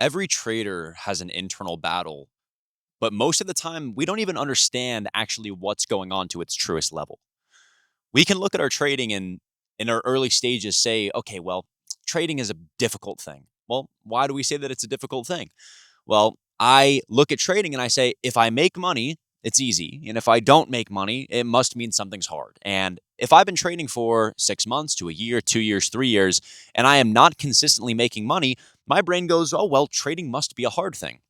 Every trader has an internal battle, but most of the time, we don't even understand actually what's going on to its truest level. We can look at our trading and in our early stages say, okay, well, trading is a difficult thing. Well, why do we say that it's a difficult thing? Well, I look at trading and I say, if I make money, it's easy. And if I don't make money, it must mean something's hard. And if I've been trading for 6 months to a year, 2 years, 3 years, and I am not consistently making money, my brain goes, oh, well, trading must be a hard thing.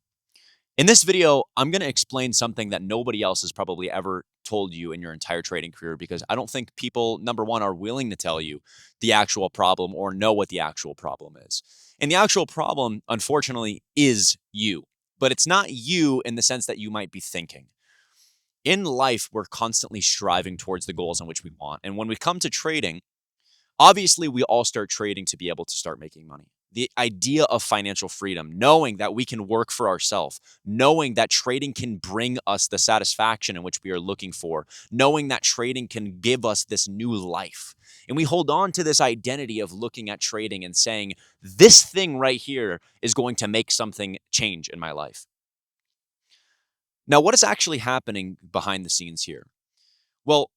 In this video, I'm going to explain something that nobody else has probably ever told you in your entire trading career because I don't think people, number one, are willing to tell you the actual problem or know what the actual problem is. And the actual problem, unfortunately, is you. But it's not you in the sense that you might be thinking. In life, we're constantly striving towards the goals in which we want. And when we come to trading, obviously, we all start trading to be able to start making money. The idea of financial freedom, knowing that we can work for ourselves, knowing that trading can bring us the satisfaction in which we are looking for, knowing that trading can give us this new life. And we hold on to this identity of looking at trading and saying, this thing right here is going to make something change in my life. Now, what is actually happening behind the scenes here? Well,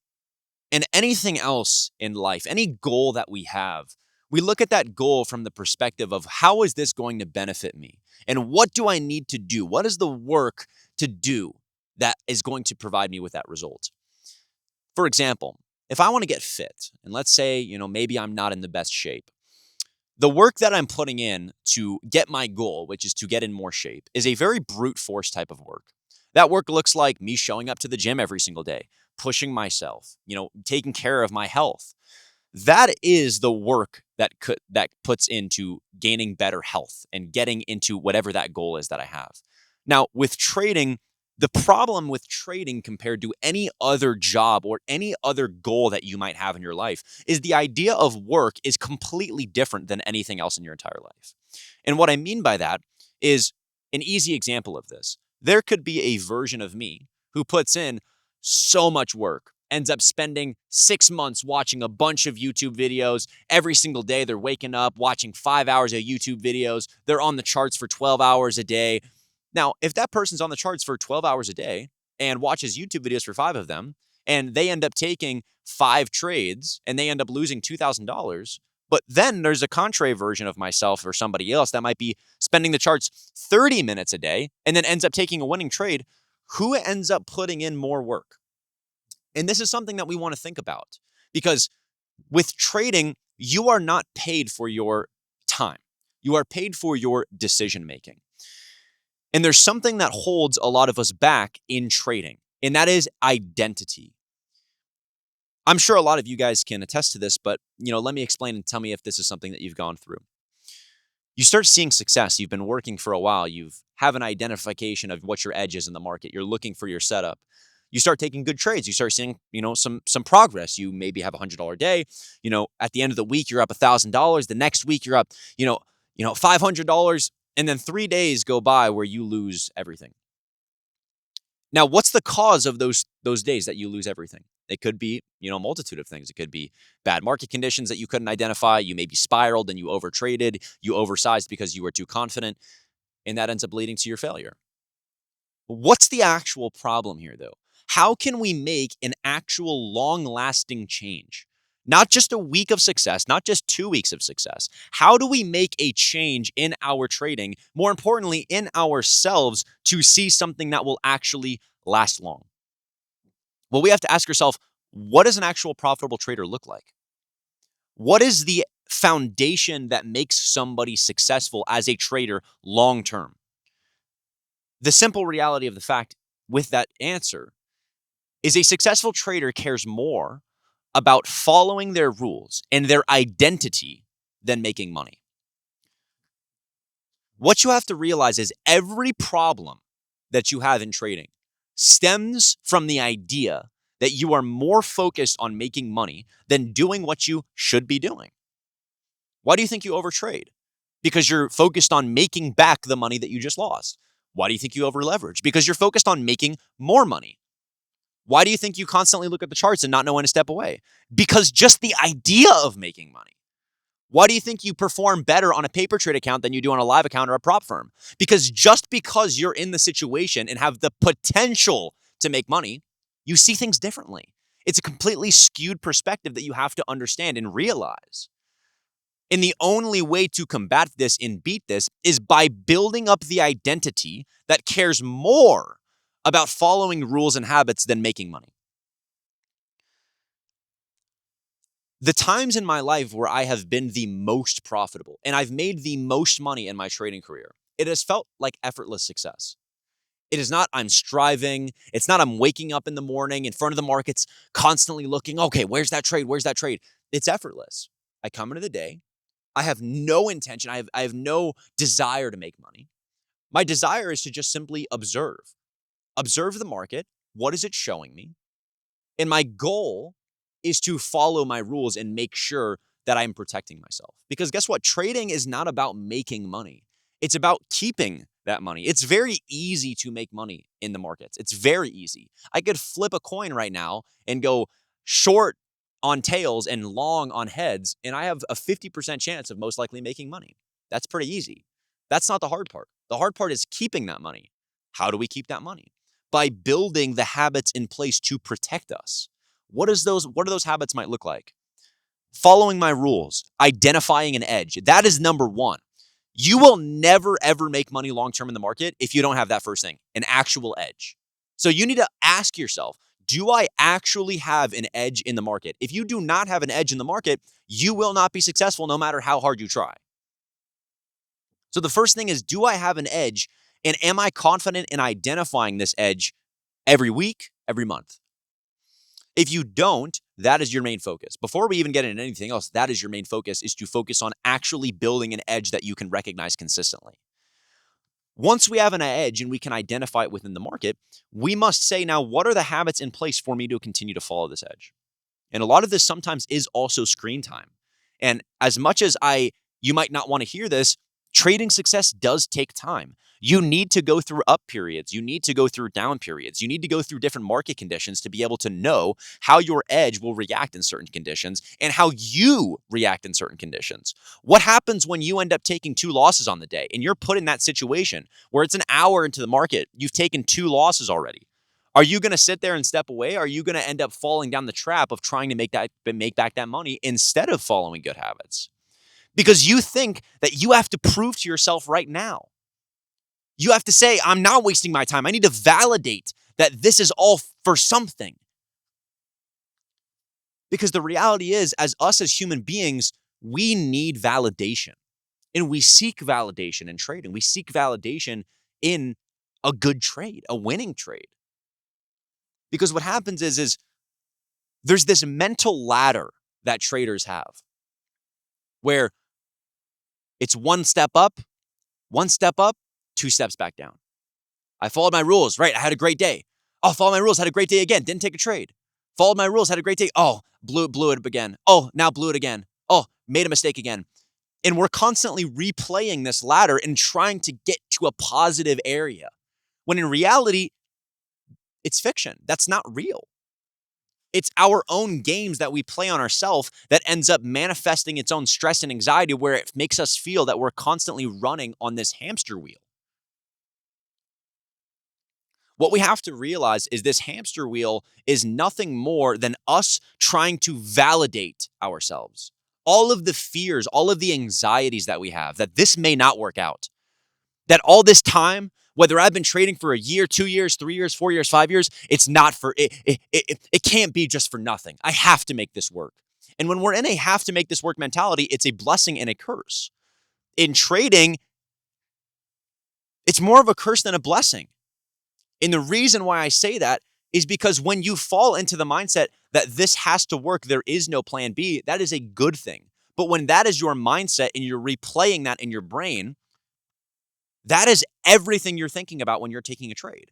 and anything else in life, any goal that we have, we look at that goal from the perspective of how is this going to benefit me? And what do I need to do? What is the work to do that is going to provide me with that result? For example, if I want to get fit, and let's say, maybe I'm not in the best shape, the work that I'm putting in to get my goal, which is to get in more shape, is a very brute force type of work. That work looks like me showing up to the gym every single day, pushing myself, taking care of my health. That is the work that puts into gaining better health and getting into whatever that goal is that I have. Now, with trading, the problem with trading compared to any other job or any other goal that you might have in your life is the idea of work is completely different than anything else in your entire life. And what I mean by that is an easy example of this. There could be a version of me who puts in so much work, ends up spending 6 months watching a bunch of YouTube videos. Every single day, they're waking up, watching 5 hours of YouTube videos. They're on the charts for 12 hours a day. Now, if that person's on the charts for 12 hours a day and watches YouTube videos for 5 of them, and they end up taking 5 trades and they end up losing $2,000, but then there's a contrary version of myself or somebody else that might be spending the charts 30 minutes a day and then ends up taking a winning trade, who ends up putting in more work? And this is something that we want to think about because with trading, you are not paid for your time. You are paid for your decision making. And there's something that holds a lot of us back in trading, and that is identity. I'm sure a lot of you guys can attest to this, but let me explain and tell me if this is something that you've gone through. You start seeing success. You've been working for a while. You have an identification of what your edge is in the market. You're looking for your setup. You start taking good trades. You start seeing, some progress. You maybe have $100 day. At the end of the week, you're up $1,000. The next week, you're up, $500. And then 3 days go by where you lose everything. Now, what's the cause of those days that you lose everything? It could be, a multitude of things. It could be bad market conditions that you couldn't identify. You maybe spiraled and you overtraded. You oversized because you were too confident, and that ends up leading to your failure. What's the actual problem here, though? How can we make an actual long-lasting change? Not just a week of success, not just 2 weeks of success. How do we make a change in our trading, more importantly, in ourselves, to see something that will actually last long? Well, we have to ask ourselves, what does an actual profitable trader look like? What is the foundation that makes somebody successful as a trader long term? The simple reality of the fact with that answer is a successful trader cares more about following their rules and their identity than making money. What you have to realize is every problem that you have in trading stems from the idea that you are more focused on making money than doing what you should be doing. Why do you think you overtrade? Because you're focused on making back the money that you just lost. Why do you think you overleverage? Because you're focused on making more money. Why do you think you constantly look at the charts and not know when to step away? Because just the idea of making money. Why do you think you perform better on a paper trade account than you do on a live account or a prop firm? Because just because you're in the situation and have the potential to make money, you see things differently. It's a completely skewed perspective that you have to understand and realize. And the only way to combat this and beat this is by building up the identity that cares more about following rules and habits than making money. The times in my life where I have been the most profitable and I've made the most money in my trading career, it has felt like effortless success. It is not I'm striving. It's not I'm waking up in the morning in front of the markets, constantly looking, okay, where's that trade? Where's that trade? It's effortless. I come into the day. I have no intention. I have no desire to make money. My desire is to just simply observe. Observe the market. What is it showing me? And my goal is to follow my rules and make sure that I'm protecting myself. Because guess what? Trading is not about making money. It's about keeping that money. It's very easy to make money in the markets. It's very easy. I could flip a coin right now and go short on tails and long on heads, and I have a 50% chance of most likely making money. That's pretty easy. That's not the hard part. The hard part is keeping that money. How do we keep that money? By building the habits in place to protect us. What do those habits might look like? Following my rules, identifying an edge. That is number one. You will never, ever make money long-term in the market if you don't have that first thing, an actual edge. So you need to ask yourself, do I actually have an edge in the market? If you do not have an edge in the market, you will not be successful no matter how hard you try. So the first thing is, do I have an edge? And am I confident in identifying this edge every week, every month? If you don't, that is your main focus. Before we even get into anything else, that is your main focus, is to focus on actually building an edge that you can recognize consistently. Once we have an edge and we can identify it within the market, we must say, now, what are the habits in place for me to continue to follow this edge? And a lot of this sometimes is also screen time. And as much as you might not want to hear this, trading success does take time. You need to go through up periods. You need to go through down periods. You need to go through different market conditions to be able to know how your edge will react in certain conditions and how you react in certain conditions. What happens when you end up taking 2 losses on the day and you're put in that situation where it's an hour into the market, you've taken 2 losses already? Are you going to sit there and step away? Are you going to end up falling down the trap of trying to make back that money instead of following good habits? Because you think that you have to prove to yourself right now. You have to say, I'm not wasting my time. I need to validate that this is all for something. Because the reality is, as human beings, we need validation. And we seek validation in trading. We seek validation in a good trade, a winning trade. Because what happens is there's this mental ladder that traders have where it's one step up, 2 steps back down. I followed my rules. Right. I had a great day. Oh, followed my rules. Had a great day again. Didn't take a trade. Followed my rules. Had a great day. Oh, blew it up again. Oh, now blew it again. Oh, made a mistake again. And we're constantly replaying this ladder and trying to get to a positive area. When in reality, it's fiction. That's not real. It's our own games that we play on ourselves that ends up manifesting its own stress and anxiety, where it makes us feel that we're constantly running on this hamster wheel. What we have to realize is this hamster wheel is nothing more than us trying to validate ourselves. All of the fears, all of the anxieties that we have, that this may not work out, that all this time, whether I've been trading for a year, 2 years, 3 years, 4 years, 5 years, it's not for it. It can't be just for nothing. I have to make this work. And when we're in a have to make this work mentality, it's a blessing and a curse. In trading, it's more of a curse than a blessing. And the reason why I say that is because when you fall into the mindset that this has to work, there is no plan B, that is a good thing. But when that is your mindset and you're replaying that in your brain, that is everything you're thinking about when you're taking a trade.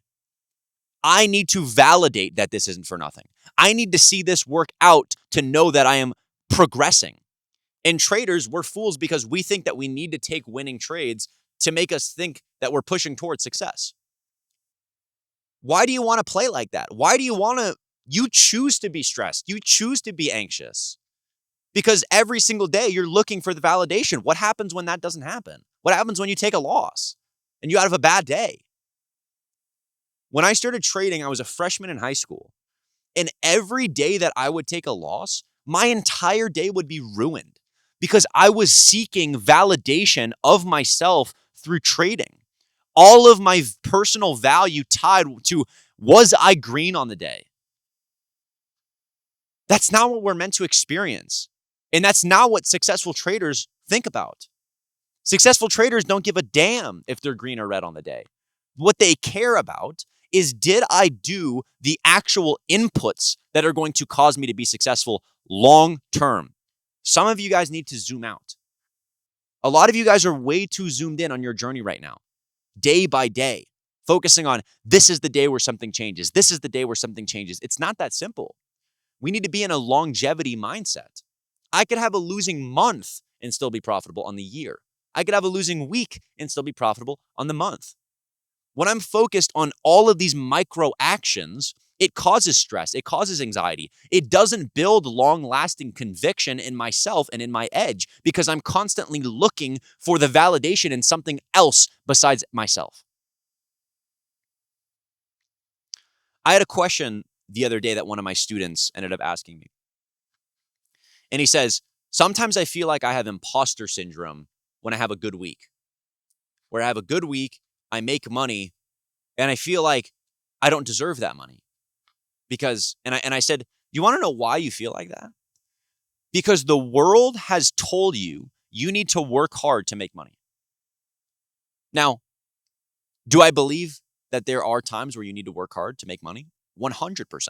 I need to validate that this isn't for nothing. I need to see this work out to know that I am progressing. And traders, we're fools because we think that we need to take winning trades to make us think that we're pushing towards success. Why do you want to play like that? Why do you choose to be stressed? You choose to be anxious. Because every single day you're looking for the validation. What happens when that doesn't happen? What happens when you take a loss and you have a bad day? When I started trading, I was a freshman in high school. And every day that I would take a loss, my entire day would be ruined because I was seeking validation of myself through trading. All of my personal value tied to, was I green on the day? That's not what we're meant to experience. And that's not what successful traders think about. Successful traders don't give a damn if they're green or red on the day. What they care about is, did I do the actual inputs that are going to cause me to be successful long term? Some of you guys need to zoom out. A lot of you guys are way too zoomed in on your journey right now, day by day, focusing on this is the day where something changes. This is the day where something changes. It's not that simple. We need to be in a longevity mindset. I could have a losing month and still be profitable on the year. I could have a losing week and still be profitable on the month. When I'm focused on all of these micro actions, it causes stress. It causes anxiety. It doesn't build long-lasting conviction in myself and in my edge because I'm constantly looking for the validation in something else besides myself. I had a question the other day that one of my students ended up asking me. And he says, sometimes I feel like I have imposter syndrome when I have a good week. Where I have a good week, I make money, and I feel like I don't deserve that money. Because, and I said, you want to know why you feel like that? Because the world has told you you need to work hard to make money. Now, do I believe that there are times where you need to work hard to make money? 100%.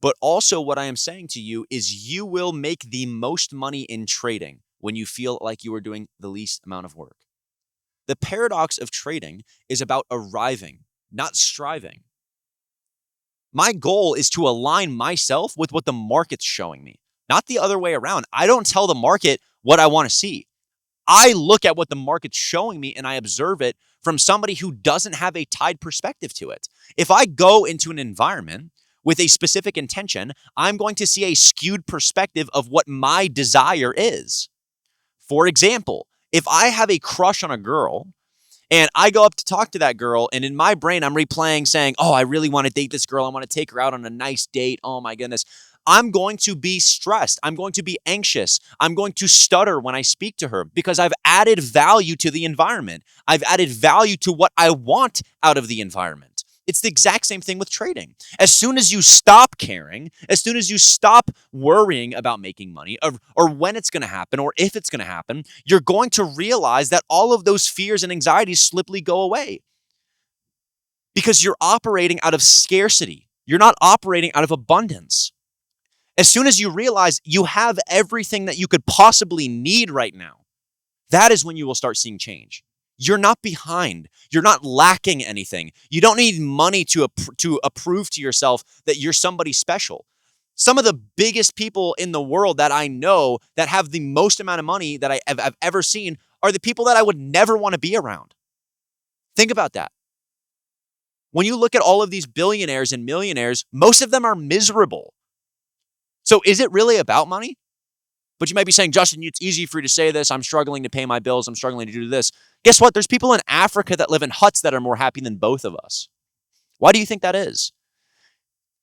But also what I am saying to you is you will make the most money in trading when you feel like you are doing the least amount of work. The paradox of trading is about arriving, not striving. My goal is to align myself with what the market's showing me, not the other way around. I don't tell the market what I want to see. I look at what the market's showing me and I observe it from somebody who doesn't have a tied perspective to it. If I go into an environment with a specific intention, I'm going to see a skewed perspective of what my desire is. For example, if I have a crush on a girl and I go up to talk to that girl, and in my brain, I'm replaying saying, oh, I really want to date this girl. I want to take her out on a nice date. Oh my goodness. I'm going to be stressed. I'm going to be anxious. I'm going to stutter when I speak to her because I've added value to the environment. I've added value to what I want out of the environment. It's the exact same thing with trading. As soon as you stop caring, as soon as you stop worrying about making money or when it's going to happen or if it's going to happen, you're going to realize that all of those fears and anxieties slowly go away because you're operating out of scarcity. You're not operating out of abundance. As soon as you realize you have everything that you could possibly need right now, that is when you will start seeing change. You're not behind. You're not lacking anything. You don't need money to approve to yourself that you're somebody special. Some of the biggest people in the world that I know that have the most amount of money that I've ever seen are the people that I would never want to be around. Think about that. When you look at all of these billionaires and millionaires, most of them are miserable. So is it really about money? But you might be saying, Justin, it's easy for you to say this. I'm struggling to pay my bills. I'm struggling to do this. Guess what? There's people in Africa that live in huts that are more happy than both of us. Why do you think that is?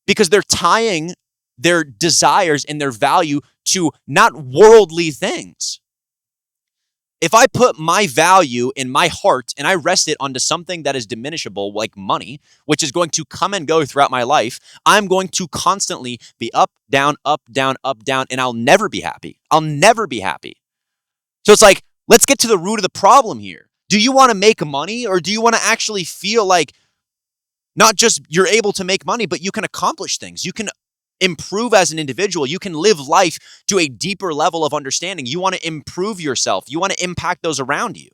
Because they're tying their desires and their value to not worldly things. If I put my value in my heart and I rest it onto something that is diminishable, like money, which is going to come and go throughout my life, I'm going to constantly be up, down, up, down, up, down, and I'll never be happy. I'll never be happy. So it's like, let's get to the root of the problem here. Do you want to make money or do you want to actually feel like not just you're able to make money, but you can accomplish things? You can improve as an individual. You can live life to a deeper level of understanding. You want to improve yourself. You want to impact those around you.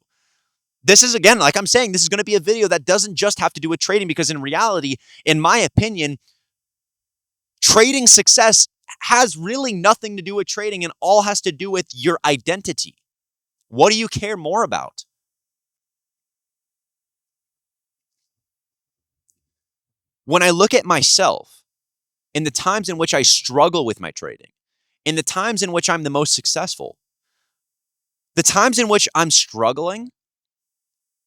This is, again, like I'm saying, this is going to be a video that doesn't just have to do with trading because in reality, in my opinion, trading success has really nothing to do with trading and all has to do with your identity. What do you care more about? When I look at myself in the times in which I struggle with my trading, in the times in which I'm the most successful, the times in which I'm struggling,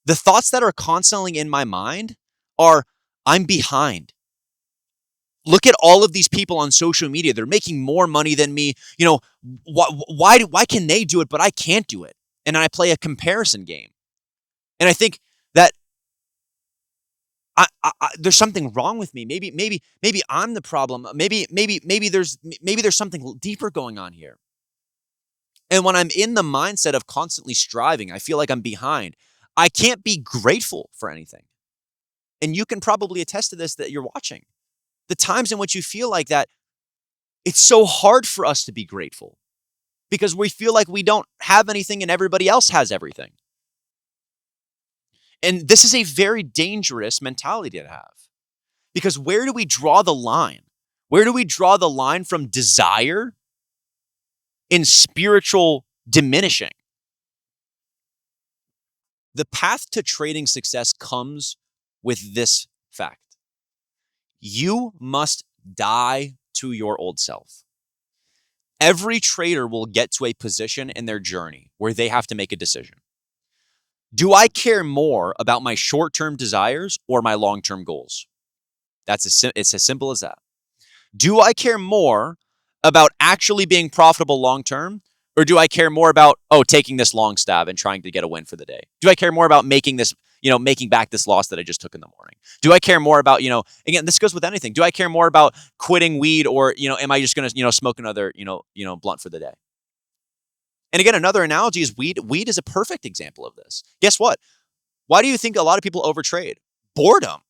the thoughts that are constantly in my mind are, I'm behind. Look at all of these people on social media. They're making more money than me. Why can they do it, but I can't do it? And I play a comparison game. And I think that there's something wrong with me. Maybe I'm the problem. Maybe there's something deeper going on here. And when I'm in the mindset of constantly striving, I feel like I'm behind. I can't be grateful for anything. And you can probably attest to this that you're watching. The times in which you feel like that, it's so hard for us to be grateful because we feel like we don't have anything and everybody else has everything. And this is a very dangerous mentality to have because where do we draw the line? Where do we draw the line from desire in spiritual diminishing? The path to trading success comes with this fact. You must die to your old self. Every trader will get to a position in their journey where they have to make a decision. Do I care more about my short-term desires or my long-term goals? It's as simple as that. Do I care more about actually being profitable long-term, or do I care more about, taking this long stab and trying to get a win for the day? Do I care more about making back this loss that I just took in the morning? Do I care more about, again, this goes with anything. Do I care more about quitting weed or, am I just going to, smoke another, blunt for the day? And again, another analogy is weed. Weed is a perfect example of this. Guess what? Why do you think a lot of people overtrade? Boredom.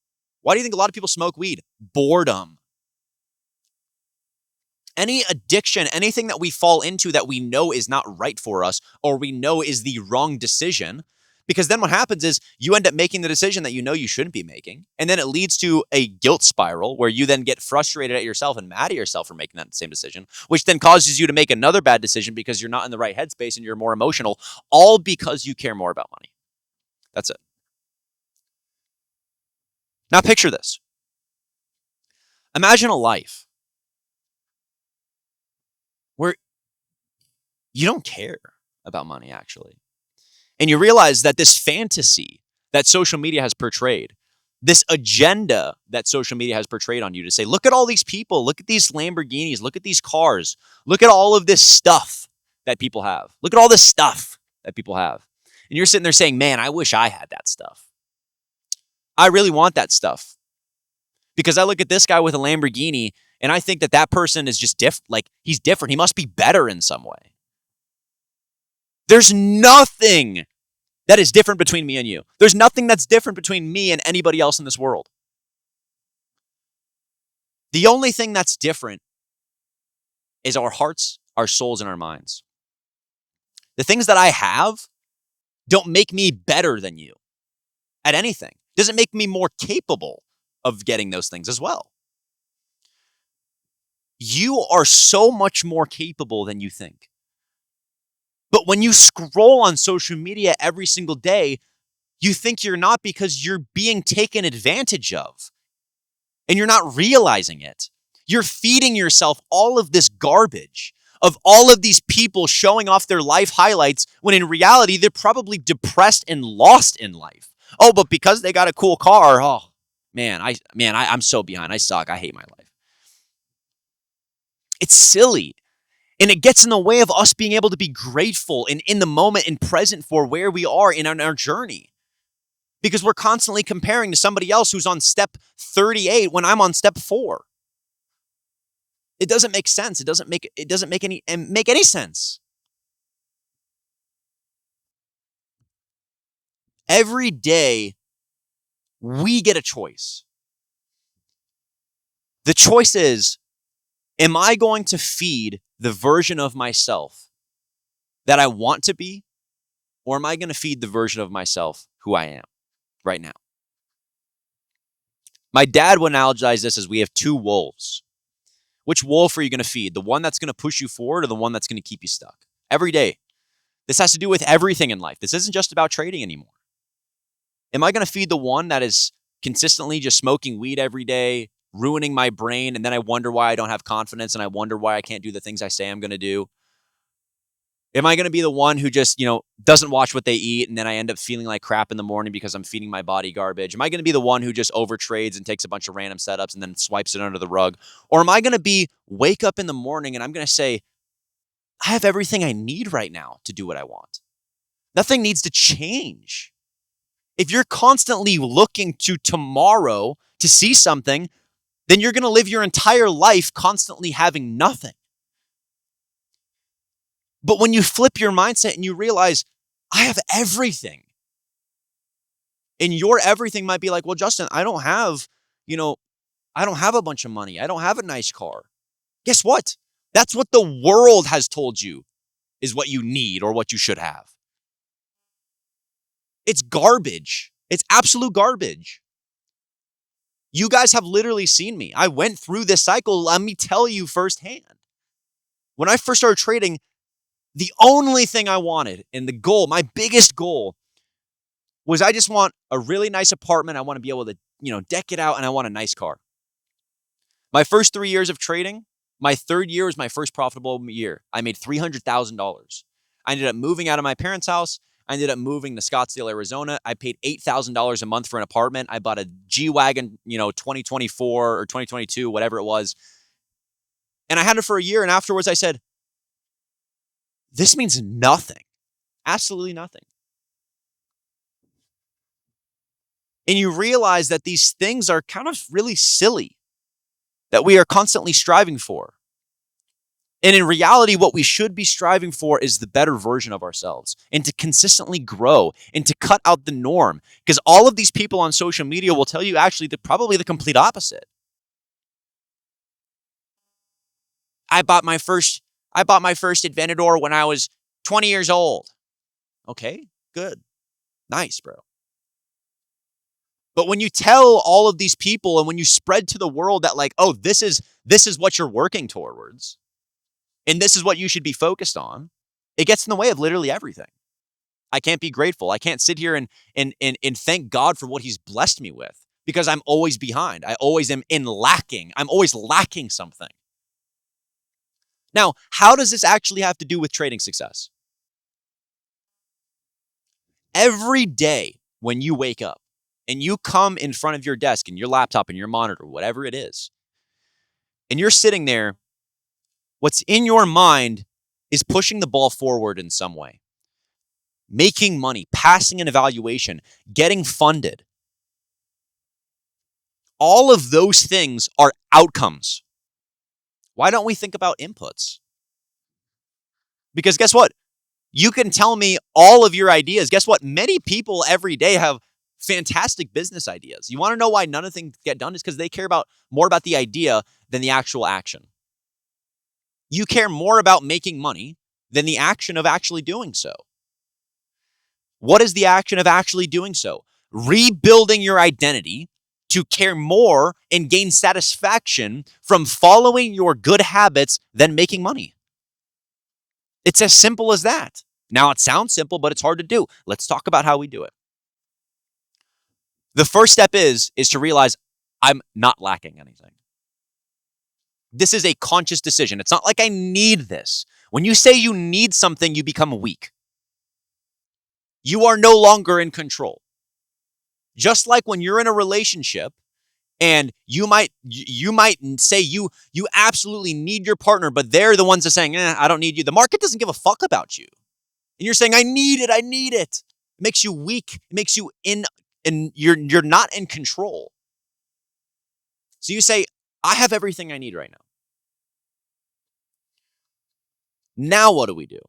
Why do you think a lot of people smoke weed? Boredom. Any addiction, anything that we fall into that we know is not right for us or we know is the wrong decision, because then what happens is you end up making the decision that you know you shouldn't be making, and then it leads to a guilt spiral where you then get frustrated at yourself and mad at yourself for making that same decision, which then causes you to make another bad decision because you're not in the right headspace and you're more emotional, all because you care more about money. That's it. Now picture this. Imagine a life where you don't care about money, actually. And you realize that this fantasy that social media has portrayed, this agenda that social media has portrayed on you to say, look at all these people, look at these Lamborghinis, look at these cars, look at all of this stuff that people have. Look at all this stuff that people have. And you're sitting there saying, man, I wish I had that stuff. I really want that stuff. Because I look at this guy with a Lamborghini and I think that that person is just different. Like, he's different. He must be better in some way. There's nothing that is different between me and you. There's nothing that's different between me and anybody else in this world. The only thing that's different is our hearts, our souls, and our minds. The things that I have don't make me better than you at anything. Doesn't make me more capable of getting those things as well. You are so much more capable than you think. But when you scroll on social media every single day, you think you're not because you're being taken advantage of and you're not realizing it. You're feeding yourself all of this garbage of all of these people showing off their life highlights when in reality, they're probably depressed and lost in life. Oh, but because they got a cool car, I'm so behind. I suck. I hate my life. It's silly. And it gets in the way of us being able to be grateful and in the moment and present for where we are in our journey. Because we're constantly comparing to somebody else who's on step 38 when I'm on step 4. It doesn't make sense. It doesn't make any sense. Every day we get a choice. The choice is, am I going to feed the version of myself that I want to be, or am I going to feed the version of myself who I am right now? My dad would analogize this as we have 2 wolves. Which wolf are you going to feed? The one that's going to push you forward or the one that's going to keep you stuck? Every day. This has to do with everything in life. This isn't just about trading anymore. Am I going to feed the one that is consistently just smoking weed every day, ruining my brain, and then I wonder why I don't have confidence, and I wonder why I can't do the things I say I'm going to do? Am I going to be the one who just, doesn't watch what they eat, and then I end up feeling like crap in the morning because I'm feeding my body garbage? Am I going to be the one who just overtrades and takes a bunch of random setups and then swipes it under the rug? Or am I going to wake up in the morning and I'm going to say, I have everything I need right now to do what I want. Nothing needs to change. If you're constantly looking to tomorrow to see something, then you're going to live your entire life constantly having nothing. But when you flip your mindset and you realize, I have everything, and your everything might be like, well, Justin, I don't have a bunch of money. I don't have a nice car. Guess what? That's what the world has told you is what you need or what you should have. It's garbage. It's absolute garbage. You guys have literally seen me. I went through this cycle. Let me tell you firsthand. When I first started trading, the only thing I wanted and the goal, my biggest goal, was I just want a really nice apartment. I want to be able to, deck it out, and I want a nice car. My first 3 years of trading, my third year was my first profitable year. I made $300,000. I ended up moving out of my parents' house. I ended up moving to Scottsdale, Arizona. I paid $8,000 a month for an apartment. I bought a G-Wagon, 2024 or 2022, whatever it was. And I had it for a year. And afterwards I said, this means nothing. Absolutely nothing. And you realize that these things are kind of really silly that we are constantly striving for. And in reality, what we should be striving for is the better version of ourselves, and to consistently grow and to cut out the norm. Because all of these people on social media will tell you actually probably the complete opposite. I bought my first Aventador when I was 20 years old. Okay, good. Nice, bro. But when you tell all of these people and when you spread to the world that like, oh, this is what you're working towards, and this is what you should be focused on, it gets in the way of literally everything. I can't be grateful. I can't sit here and thank God for what he's blessed me with, because I'm always behind. I always am lacking. I'm always lacking something. Now, how does this actually have to do with trading success? Every day when you wake up and you come in front of your desk and your laptop and your monitor, whatever it is, and you're sitting there, what's in your mind is pushing the ball forward in some way. Making money, passing an evaluation, getting funded. All of those things are outcomes. Why don't we think about inputs? Because guess what? You can tell me all of your ideas. Guess what? Many people every day have fantastic business ideas. You want to know why none of them get done? Is because they care more about the idea than the actual action. You care more about making money than the action of actually doing so. What is the action of actually doing so? Rebuilding your identity to care more and gain satisfaction from following your good habits than making money. It's as simple as that. Now, it sounds simple, but it's hard to do. Let's talk about how we do it. The first step is to realize I'm not lacking anything. This is a conscious decision. It's not like I need this. When you say you need something, you become weak. You are no longer in control. Just like when you're in a relationship and you might say you absolutely need your partner, but they're the ones that are saying, I don't need you. The market doesn't give a fuck about you. And you're saying, I need it. It makes you weak. It makes you you're not in control. So you say, I have everything I need right now. Now what do we do?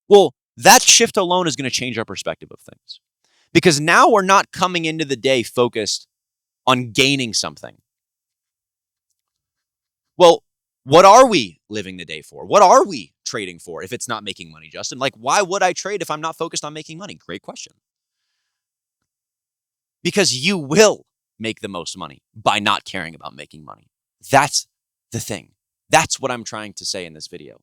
Well, that shift alone is going to change our perspective of things. Because now we're not coming into the day focused on gaining something. Well, what are we living the day for? What are we trading for if it's not making money, Justin? Like, why would I trade if I'm not focused on making money? Great question. Because you will make the most money by not caring about making money. That's the thing. That's what I'm trying to say in this video.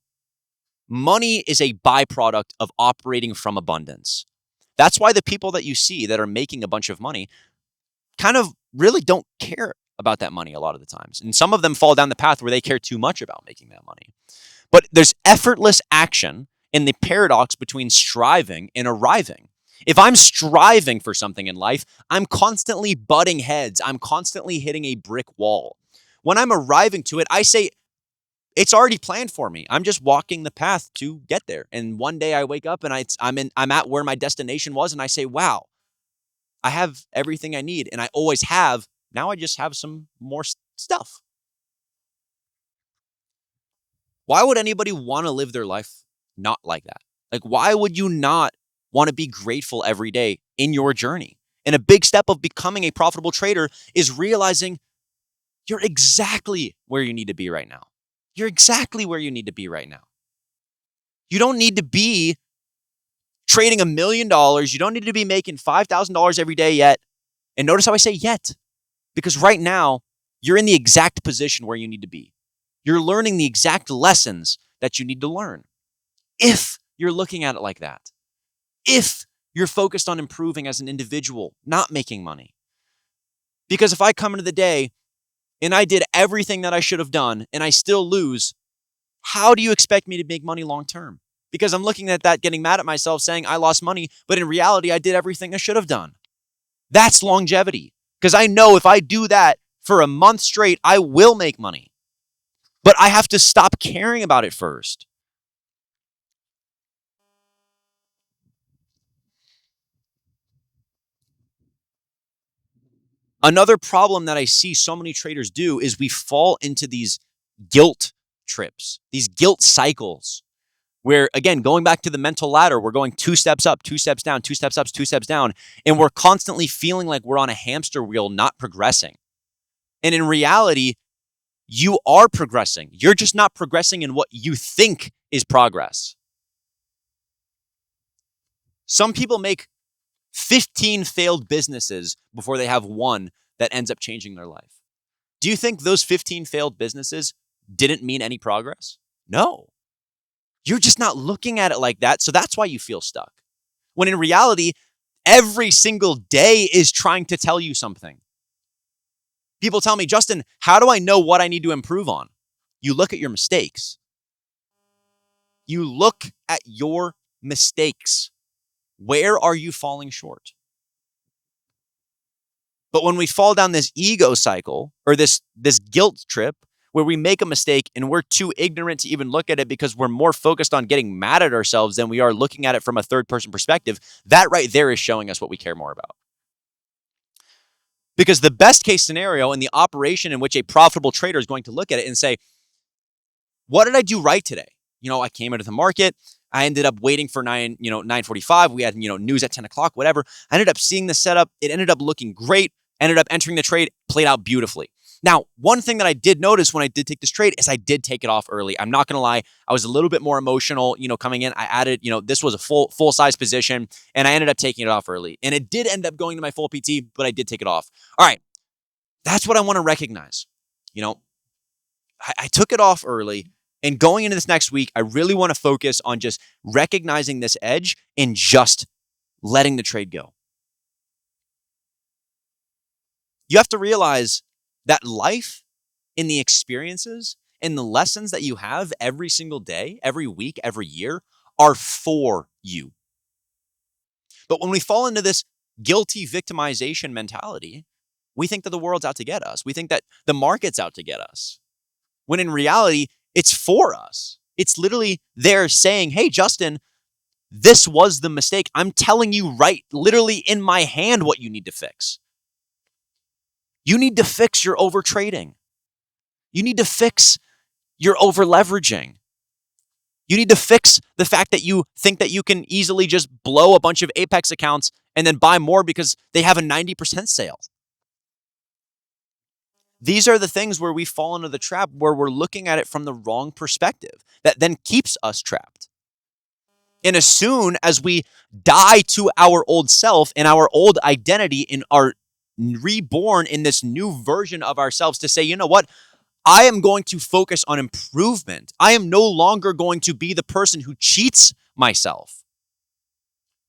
Money is a byproduct of operating from abundance. That's why the people that you see that are making a bunch of money kind of really don't care about that money a lot of the times. And some of them fall down the path where they care too much about making that money. But there's effortless action in the paradox between striving and arriving. If I'm striving for something in life, I'm constantly butting heads. I'm constantly hitting a brick wall. When I'm arriving to it, I say, it's already planned for me. I'm just walking the path to get there. And one day I wake up and I'm at where my destination was, and I say, wow, I have everything I need, and I always have. Now I just have some more stuff. Why would anybody want to live their life not like that? Like, why would you not want to be grateful every day in your journey? And a big step of becoming a profitable trader is realizing you're exactly where you need to be right now. You're exactly where you need to be right now. You don't need to be trading $1,000,000. You don't need to be making $5,000 every day yet. And notice how I say yet, because right now you're in the exact position where you need to be. You're learning the exact lessons that you need to learn. If you're looking at it like that, if you're focused on improving as an individual, not making money. Because if I come into the day and I did everything that I should have done and I still lose, how do you expect me to make money long term? Because I'm looking at that, getting mad at myself, saying I lost money, but in reality, I did everything I should have done. That's longevity. Because I know if I do that for a month straight, I will make money. But I have to stop caring about it first. Another problem that I see so many traders do is we fall into these guilt trips, these guilt cycles, where, again, going back to the mental ladder, we're going 2 steps up, 2 steps down, 2 steps up, 2 steps down, and we're constantly feeling like we're on a hamster wheel, not progressing. And in reality, you are progressing. You're just not progressing in what you think is progress. Some people make 15 failed businesses before they have one that ends up changing their life. Do you think those 15 failed businesses didn't mean any progress? No. You're just not looking at it like that. So that's why you feel stuck. When in reality, every single day is trying to tell you something. People tell me, Justin, how do I know what I need to improve on? You look at your mistakes. You look at your mistakes. Where are you falling short? But when we fall down this ego cycle or this guilt trip where we make a mistake and we're too ignorant to even look at it because we're more focused on getting mad at ourselves than we are looking at it from a third person perspective, that right there is showing us what we care more about. Because the best case scenario in the operation in which a profitable trader is going to look at it and say, what did I do right today? I came into the market. I ended up waiting for 9:45. We had, news at 10 o'clock, whatever. I ended up seeing the setup. It ended up looking great. Ended up entering the trade, played out beautifully. Now, one thing that I did notice when I did take this trade is I did take it off early. I'm not going to lie. I was a little bit more emotional, coming in. I added, this was a full size position, and I ended up taking it off early. And it did end up going to my full PT, but I did take it off. All right. That's what I want to recognize. I took it off early. And going into this next week, I really want to focus on just recognizing this edge and just letting the trade go. You have to realize that life and the experiences and the lessons that you have every single day, every week, every year are for you. But when we fall into this guilty victimization mentality, we think that the world's out to get us. We think that the market's out to get us. When in reality, it's for us. It's literally there saying, hey, Justin, this was the mistake. I'm telling you right, literally in my hand, what you need to fix. You need to fix your over trading. You need to fix your over leveraging. You need to fix the fact that you think that you can easily just blow a bunch of Apex accounts and then buy more because they have a 90% sale. These are the things where we fall into the trap where we're looking at it from the wrong perspective that then keeps us trapped. And as soon as we die to our old self and our old identity and are reborn in this new version of ourselves to say, you know what? I am going to focus on improvement. I am no longer going to be the person who cheats myself.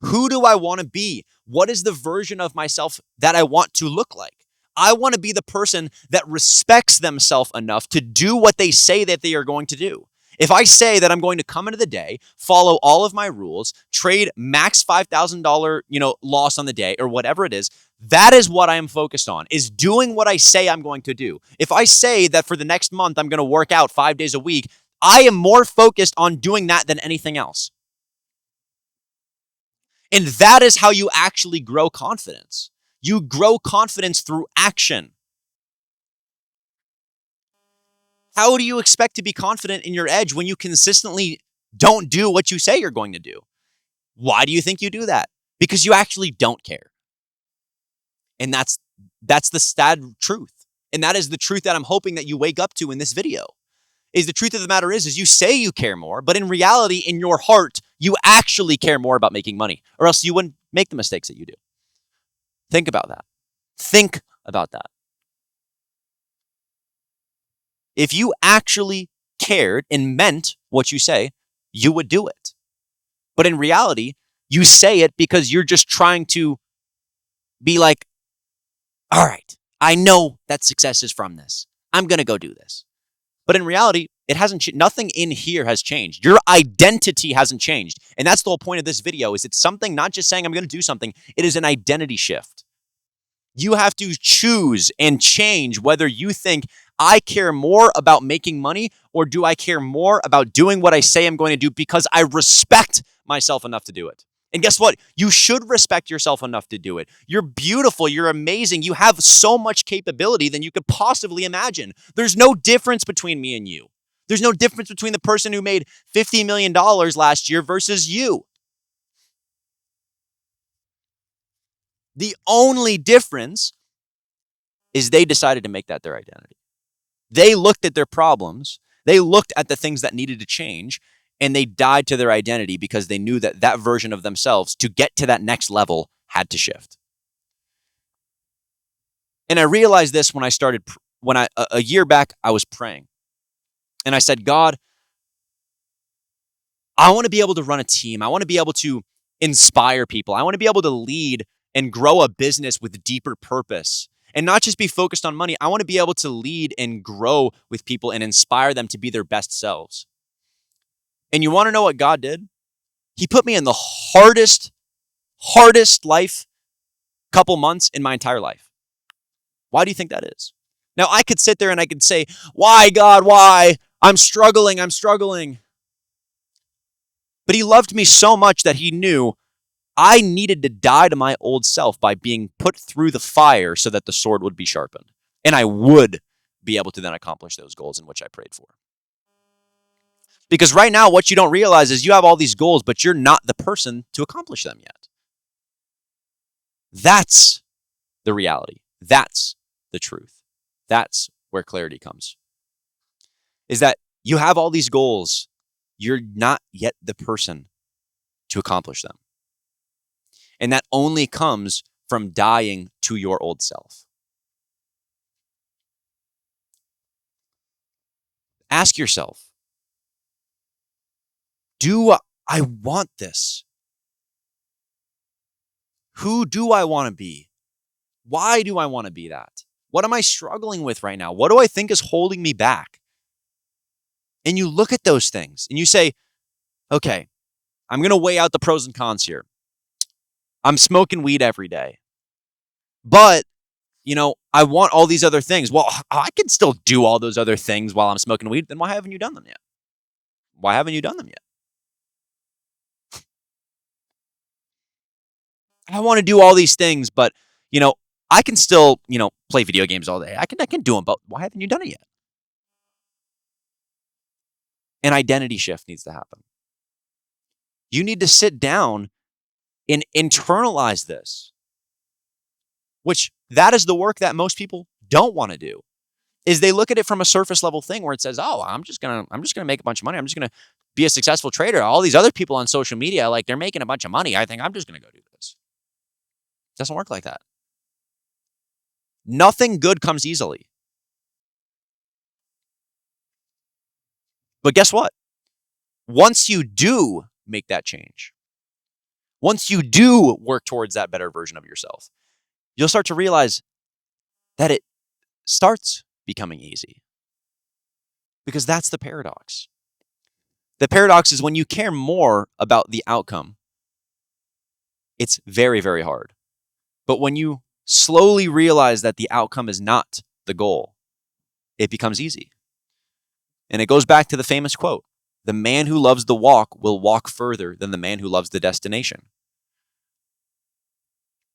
Who do I want to be? What is the version of myself that I want to look like? I want to be the person that respects themselves enough to do what they say that they are going to do. If I say that I'm going to come into the day, follow all of my rules, trade max $5,000, loss on the day or whatever it is, that is what I am focused on, is doing what I say I'm going to do. If I say that for the next month I'm going to work out 5 days a week, I am more focused on doing that than anything else. And that is how you actually grow confidence. You grow confidence through action. How do you expect to be confident in your edge when you consistently don't do what you say you're going to do? Why do you think you do that? Because you actually don't care. And that's the sad truth. And that is the truth that I'm hoping that you wake up to in this video. Is the truth of the matter is you say you care more, but in reality, in your heart, you actually care more about making money, or else you wouldn't make the mistakes that you do. Think about that. Think about that. If you actually cared and meant what you say, you would do it. But in reality, you say it because you're just trying to be like, all right, I know that success is from this. I'm going to go do this. But in reality, it hasn't. Nothing in here has changed. Your identity hasn't changed. And that's the whole point of this video, is it's something, not just saying I'm going to do something. It is an identity shift. You have to choose and change whether you think I care more about making money, or do I care more about doing what I say I'm going to do because I respect myself enough to do it. And guess what? You should respect yourself enough to do it. You're beautiful. You're amazing. You have so much capability than you could possibly imagine. There's no difference between me and you. There's no difference between the person who made $50 million last year versus you. The only difference is they decided to make that their identity. They looked at their problems. They looked at the things that needed to change, and they died to their identity because they knew that that version of themselves, to get to that next level, had to shift. And I realized this when a year back, I was praying. And I said, God, I want to be able to run a team. I want to be able to inspire people. I want to be able to lead and grow a business with deeper purpose and not just be focused on money. I want to be able to lead and grow with people and inspire them to be their best selves. And you want to know what God did? He put me in the hardest life couple months in my entire life. Why do you think that is? Now, I could sit there and I could say, why, God, why? I'm struggling. But he loved me so much that he knew I needed to die to my old self by being put through the fire so that the sword would be sharpened. And I would be able to then accomplish those goals in which I prayed for. Because right now, what you don't realize is you have all these goals, but you're not the person to accomplish them yet. That's the reality. That's the truth. That's where clarity comes. Is that you have all these goals, you're not yet the person to accomplish them. And that only comes from dying to your old self. Ask yourself, do I want this? Who do I want to be? Why do I want to be that? What am I struggling with right now? What do I think is holding me back? And you look at those things and you say, okay, I'm going to weigh out the pros and cons here. I'm smoking weed every day. But, I want all these other things. Well, I can still do all those other things while I'm smoking weed. Then why haven't you done them yet? Why haven't you done them yet? I want to do all these things, but, I can still, play video games all day. I can do them, but why haven't you done it yet? An identity shift needs to happen. You need to sit down and internalize this, which that is the work that most people don't want to do. Is they look at it from a surface level thing where it says, "Oh, I'm just gonna make a bunch of money. I'm just gonna be a successful trader. All these other people on social media, like they're making a bunch of money. I think I'm just gonna go do this." It doesn't work like that. Nothing good comes easily. But guess what? Once you do make that change, once you do work towards that better version of yourself, you'll start to realize that it starts becoming easy. Because that's the paradox. The paradox is when you care more about the outcome, it's very, very hard. But when you slowly realize that the outcome is not the goal, it becomes easy. And it goes back to the famous quote: the man who loves the walk will walk further than the man who loves the destination.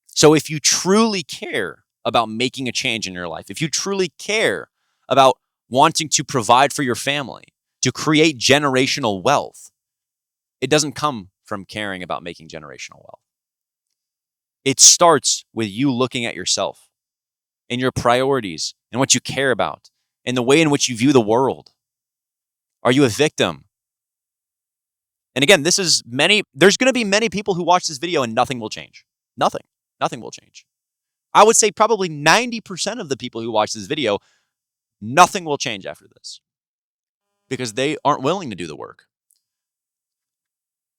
So if you truly care about making a change in your life, if you truly care about wanting to provide for your family, to create generational wealth, it doesn't come from caring about making generational wealth. It starts with you looking at yourself and your priorities and what you care about and the way in which you view the world. Are you a victim? And again, there's going to be many people who watch this video and nothing will change. Nothing. Nothing will change. I would say probably 90% of the people who watch this video, nothing will change after this because they aren't willing to do the work.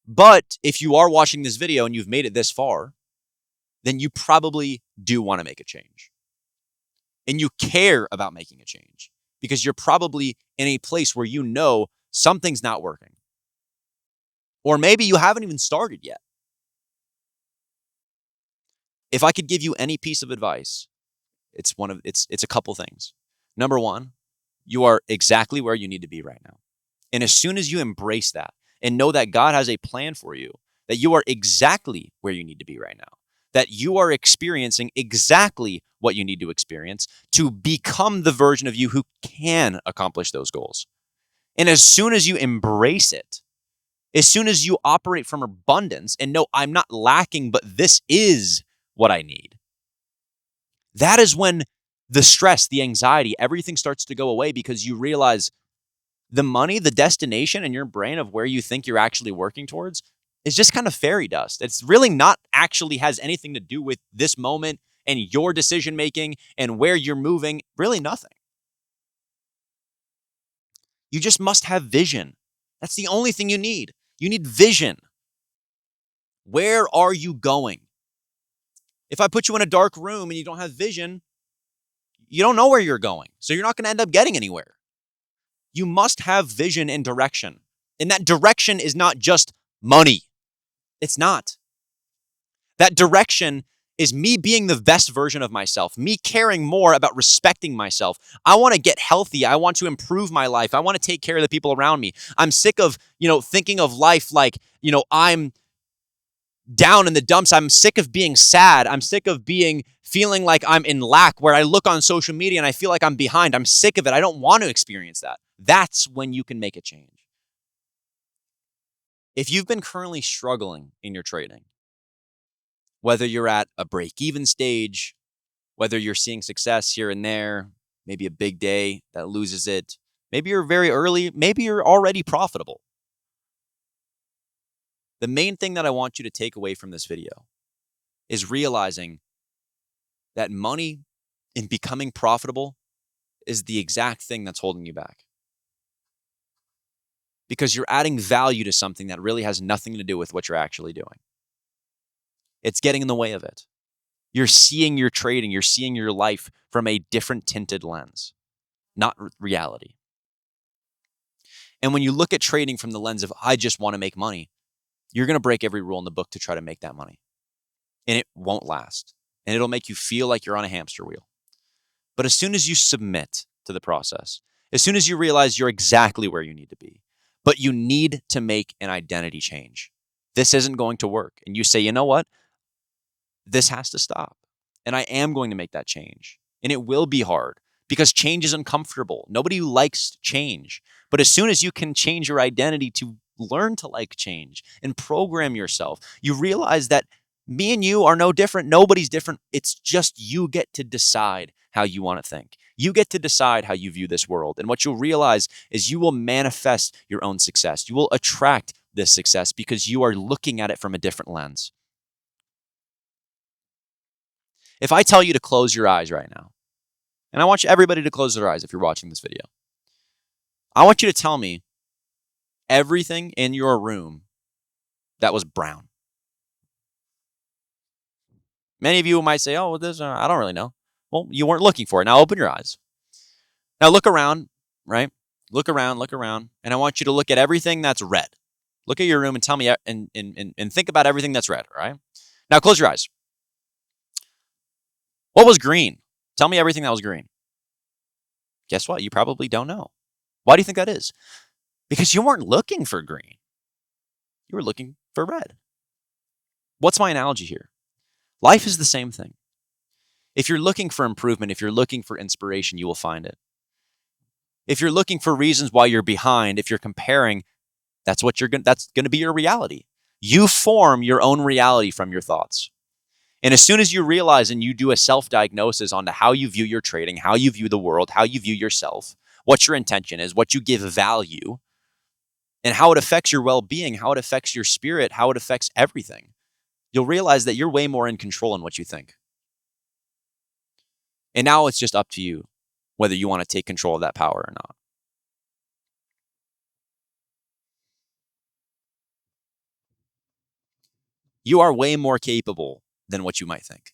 But if you are watching this video and you've made it this far, then you probably do want to make a change. And you care about making a change because you're probably in a place where you know something's not working. Or maybe you haven't even started yet. If I could give you any piece of advice, it's a couple things. Number one, you are exactly where you need to be right now. And as soon as you embrace that and know that God has a plan for you, that you are exactly where you need to be right now, that you are experiencing exactly what you need to experience to become the version of you who can accomplish those goals. And as soon as you embrace it, as soon as you operate from abundance and know I'm not lacking, but this is what I need, that is when the stress, the anxiety, everything starts to go away because you realize the money, the destination in your brain of where you think you're actually working towards is just kind of fairy dust. It's really not actually has anything to do with this moment and your decision making and where you're moving. Really nothing. You just must have vision. That's the only thing you need. You need vision. Where are you going? If I put you in a dark room and you don't have vision, you don't know where you're going. So you're not going to end up getting anywhere. You must have vision and direction. And that direction is not just money. It's not. That direction is me being the best version of myself, me caring more about respecting myself. I want to get healthy. I want to improve my life. I want to take care of the people around me. I'm sick of, thinking of life like, I'm down in the dumps. I'm sick of being sad. I'm sick of feeling like I'm in lack where I look on social media and I feel like I'm behind. I'm sick of it. I don't want to experience that. That's when you can make a change. If you've been currently struggling in your trading, whether you're at a break-even stage, whether you're seeing success here and there, maybe a big day that loses it, maybe you're very early, maybe you're already profitable. The main thing that I want you to take away from this video is realizing that money and becoming profitable is the exact thing that's holding you back. Because you're adding value to something that really has nothing to do with what you're actually doing. It's getting in the way of it. You're seeing your trading, you're seeing your life from a different tinted lens, not reality. And when you look at trading from the lens of, I just want to make money, you're going to break every rule in the book to try to make that money. And it won't last. And it'll make you feel like you're on a hamster wheel. But as soon as you submit to the process, as soon as you realize you're exactly where you need to be, but you need to make an identity change, this isn't going to work. And you say, you know what? This has to stop. And I am going to make that change. And it will be hard because change is uncomfortable. Nobody likes change. But as soon as you can change your identity to learn to like change and program yourself, you realize that me and you are no different. Nobody's different. It's just you get to decide how you want to think. You get to decide how you view this world. And what you'll realize is you will manifest your own success. You will attract this success because you are looking at it from a different lens. If I tell you to close your eyes right now, and I want everybody to close their eyes if you're watching this video, I want you to tell me everything in your room that was brown. Many of you might say, oh, well, I don't really know. Well, you weren't looking for it. Now open your eyes. Now look around, right? Look around, and I want you to look at everything that's red. Look at your room and tell me and think about everything that's red, all right? Now close your eyes. What was green? Tell me everything that was green. Guess what? You probably don't know. Why do you think that is? Because you weren't looking for green. You were looking for red. What's my analogy here? Life is the same thing. If you're looking for improvement, if you're looking for inspiration, you will find it. If you're looking for reasons why you're behind, if you're comparing, that's going to be your reality. You form your own reality from your thoughts. And as soon as you realize and you do a self-diagnosis onto how you view your trading, how you view the world, how you view yourself, what your intention is, what you give value, and how it affects your well-being, how it affects your spirit, how it affects everything, you'll realize that you're way more in control in what you think. And now it's just up to you whether you want to take control of that power or not. You are way more capable than what you might think.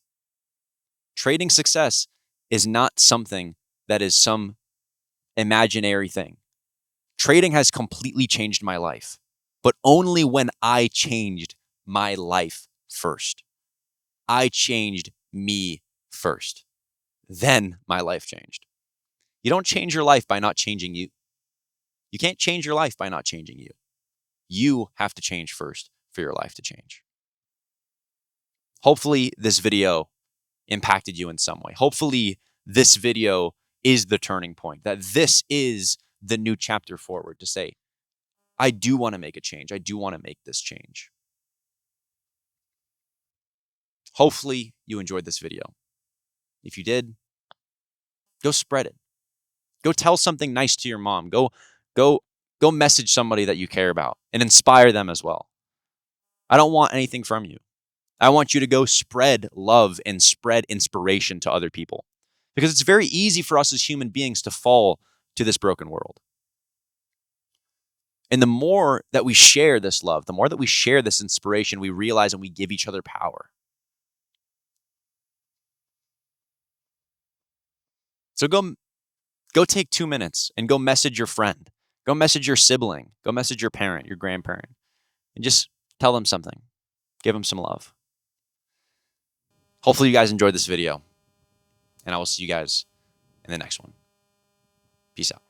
Trading success is not something that is some imaginary thing. Trading has completely changed my life, but only when I changed my life first. I changed me first. Then my life changed. You don't change your life by not changing you. You can't change your life by not changing you. You have to change first for your life to change. Hopefully, this video impacted you in some way. Hopefully, this video is the turning point, that this is the new chapter forward to say, I do want to make a change. I do want to make this change. Hopefully, you enjoyed this video. If you did, go spread it. Go tell something nice to your mom. Go message somebody that you care about and inspire them as well. I don't want anything from you. I want you to go spread love and spread inspiration to other people, because it's very easy for us as human beings to fall to this broken world. And the more that we share this love, the more that we share this inspiration, we realize and we give each other power. So go take 2 minutes and go message your friend. Go message your sibling. Go message your parent, your grandparent, and just tell them something. Give them some love. Hopefully you guys enjoyed this video, and I will see you guys in the next one. Peace out.